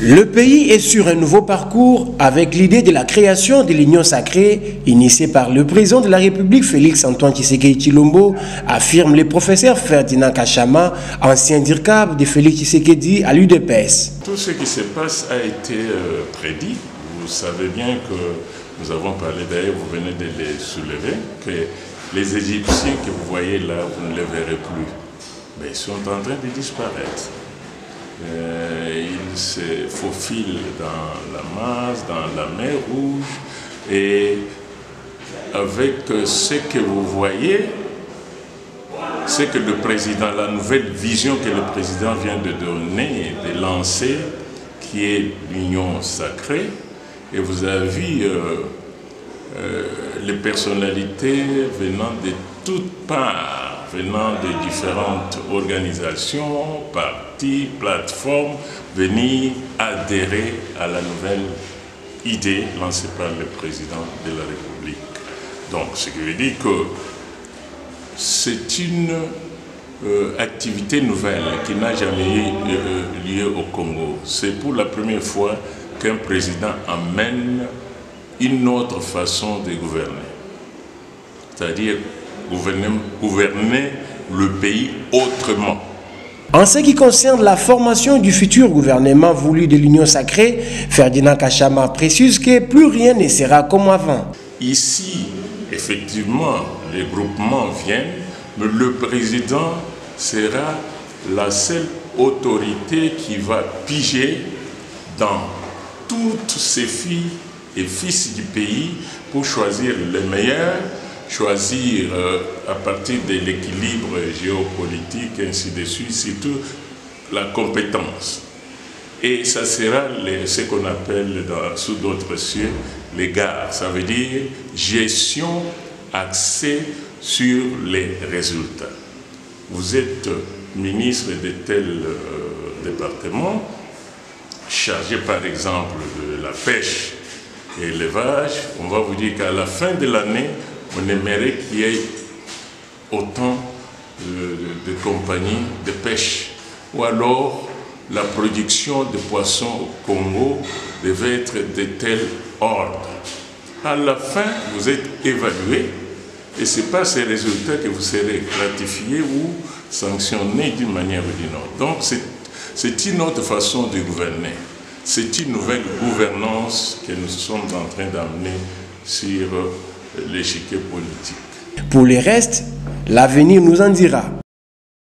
Le pays est sur un nouveau parcours avec l'idée de la création de l'Union sacrée initiée par le président de la République Félix-Antoine Tshisekedi Tshilombo, affirme le professeur Ferdinand Kachama, ancien DIRCAP de Félix Tshisekedi à l'UDPS. Tout ce qui se passe a été prédit. Vous savez bien que nous avons parlé, d'ailleurs vous venez de les soulever, que les Égyptiens que vous voyez là, vous ne les verrez plus. Mais ils sont en train de disparaître. Ils se faufilent dans la masse, dans la mer Rouge, et avec ce que vous voyez, c'est que le président, la nouvelle vision que le président vient de donner, de lancer, qui est l'union sacrée, et vous avez vu les personnalités venant de toutes parts, venant de différentes organisations, partis, plateformes, venir adhérer à la nouvelle idée lancée par le président de la République. Donc, ce qui veut dire que c'est une activité nouvelle qui n'a jamais eu lieu au Congo. C'est pour la première fois qu'un président amène une autre façon de gouverner. C'est-à-dire gouverner le pays autrement. En ce qui concerne la formation du futur gouvernement voulu de l'Union sacrée, Ferdinand Kachama précise que plus rien ne sera comme avant. Ici, effectivement, les groupements viennent, mais le président sera la seule autorité qui va piger dans toutes ces filles et fils du pays pour choisir les meilleurs, choisir à partir de l'équilibre géopolitique, ainsi de suite, surtout la compétence. Et ça sera ce qu'on appelle sous d'autres cieux les gares. Ça veut dire gestion axée sur les résultats. Vous êtes ministre de tel département, chargé par exemple de la pêche et l'élevage. On va vous dire qu'à la fin de l'année, on aimerait qu'il y ait autant de compagnies de pêche. Ou alors, la production de poissons au Congo devait être de tel ordre. À la fin, vous êtes évalué et ce n'est pas ces résultats que vous serez gratifié ou sanctionné d'une manière ou d'une autre. Donc, c'est une autre façon de gouverner. C'est une nouvelle gouvernance que nous sommes en train d'amener sur l'échiquier politique. Pour le reste, l'avenir nous en dira.